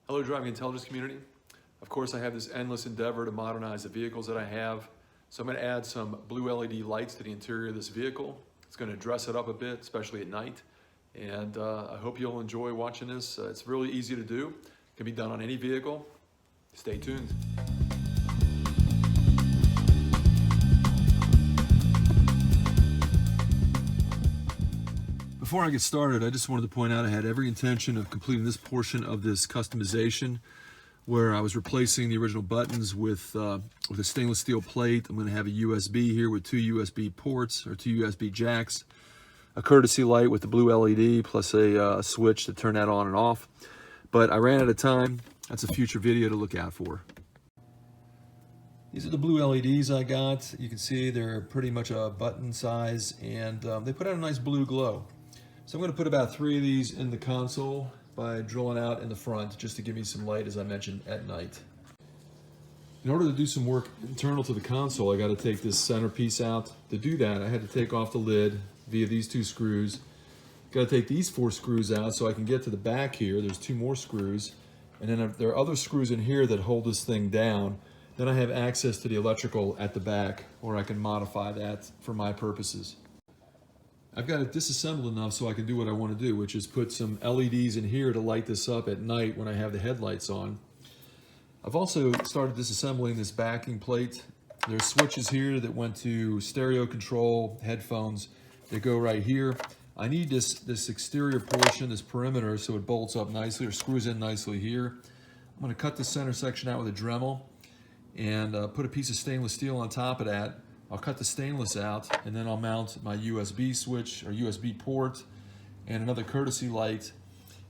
Hello, driving intelligence community. Of course, I have this endless endeavor to modernize the vehicles that I have. So I'm going to add some blue LED lights to the interior of this vehicle. It's going to dress it up a bit, especially at night. And I hope you'll enjoy watching this. It's really easy to do. It can be done on any vehicle. Stay tuned. Before I get started, I just wanted to point out I had every intention of completing this portion of this customization where I was replacing the original buttons with a stainless steel plate. I'm going to have a USB here with 2 USB ports or 2 USB jacks, a courtesy light with the blue LED plus a switch to turn that on and off. But I ran out of time. That's a future video to look out for. These are the blue LEDs I got. You can see they're pretty much a button size, and they put out a nice blue glow. So I'm going to put about 3 of these in the console by drilling out in the front just to give me some light, as I mentioned, at night. In order to do some work internal to the console, I got to take this centerpiece out. To do that, I had to take off the lid via these 2 screws. Got to take these 4 screws out so I can get to the back here. There's 2 more screws. And then there are other screws in here that hold this thing down. Then I have access to the electrical at the back, or I can modify that for my purposes. I've got it disassembled enough so I can do what I want to do, which is put some LEDs in here to light this up at night when I have the headlights on. I've also started disassembling this backing plate. There's switches here that went to stereo control, headphones that go right here. I need this exterior portion, this perimeter, so it bolts up nicely or screws in nicely here. I'm going to cut the center section out with a Dremel and put a piece of stainless steel on top of that. I'll cut the stainless out, and then I'll mount my USB switch or USB port and another courtesy light.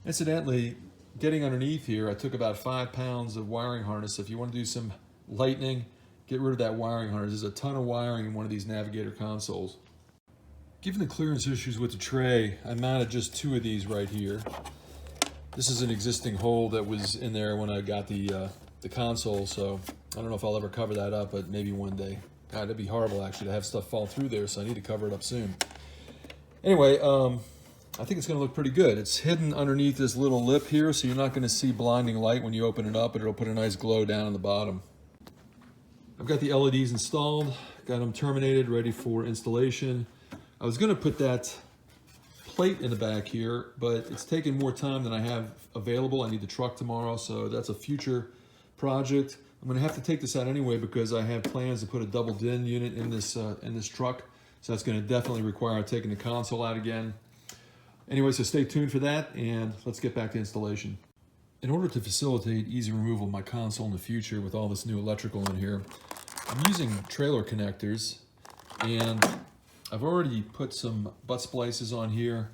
Incidentally, getting underneath here, I took about 5 pounds of wiring harness. If you want to do some lightning, get rid of that wiring harness. There's a ton of wiring in one of these Navigator consoles. Given the clearance issues with the tray, I mounted just 2 of these right here. This is an existing hole that was in there when I got the console, so I don't know if I'll ever cover that up, but maybe one day. God, that'd be horrible actually to have stuff fall through there, so I need to cover it up soon. Anyway, I think it's going to look pretty good. It's hidden underneath this little lip here, so you're not going to see blinding light when you open it up, but it'll put a nice glow down on the bottom. I've got the LEDs installed, got them terminated, ready for installation. I was going to put that plate in the back here, but it's taking more time than I have available. I need the truck tomorrow, so that's a future project. I'm going to have to take this out anyway because I have plans to put a double DIN unit in this truck. So that's going to definitely require taking the console out again. Anyway, so stay tuned for that, and let's get back to installation. In order to facilitate easy removal of my console in the future with all this new electrical in here, I'm using trailer connectors, and I've already put some butt splices on here.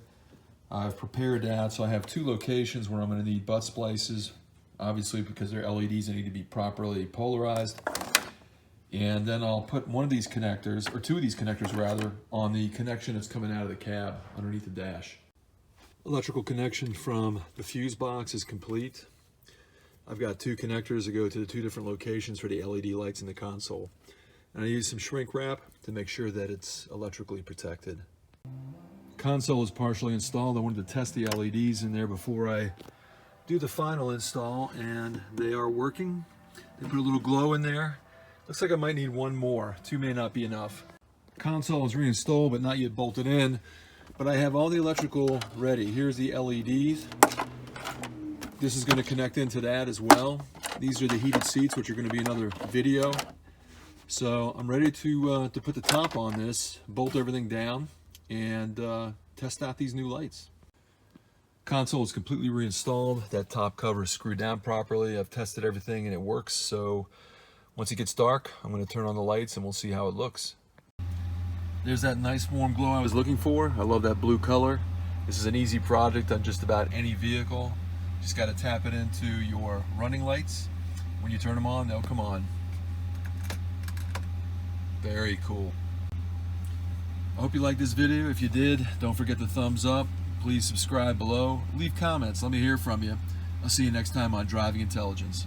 I've prepared that, so I have 2 locations where I'm going to need butt splices. Obviously, because they're LEDs, they need to be properly polarized. And then I'll put one of these connectors, or 2 of these connectors rather, on the connection that's coming out of the cab underneath the dash. Electrical connection from the fuse box is complete. I've got 2 connectors that go to the 2 different locations for the LED lights in the console. And I use some shrink wrap to make sure that it's electrically protected. Console is partially installed. I wanted to test the LEDs in there before I do the final install, and they are working. They put a little glow in there. Looks like I might need 1 more. 2 may not be enough. Console is reinstalled but not yet bolted in, but I have all the electrical ready. Here's the LEDs. This is going to connect into that as well. These are the heated seats, which are going to be another video. So I'm ready to put the top on this, bolt everything down, and test out these new lights. Console is completely reinstalled. That top cover is screwed down properly. I've tested everything and it works. So once it gets dark, I'm going to turn on the lights and we'll see how it looks. There's that nice warm glow I was looking for. I love that blue color. This is an easy project on just about any vehicle. Just got to tap it into your running lights. When you turn them on, they'll come on. Very cool. I hope you liked this video. If you did, don't forget the thumbs up. Please subscribe below. Leave comments. Let me hear from you. I'll see you next time on Driving Intelligence.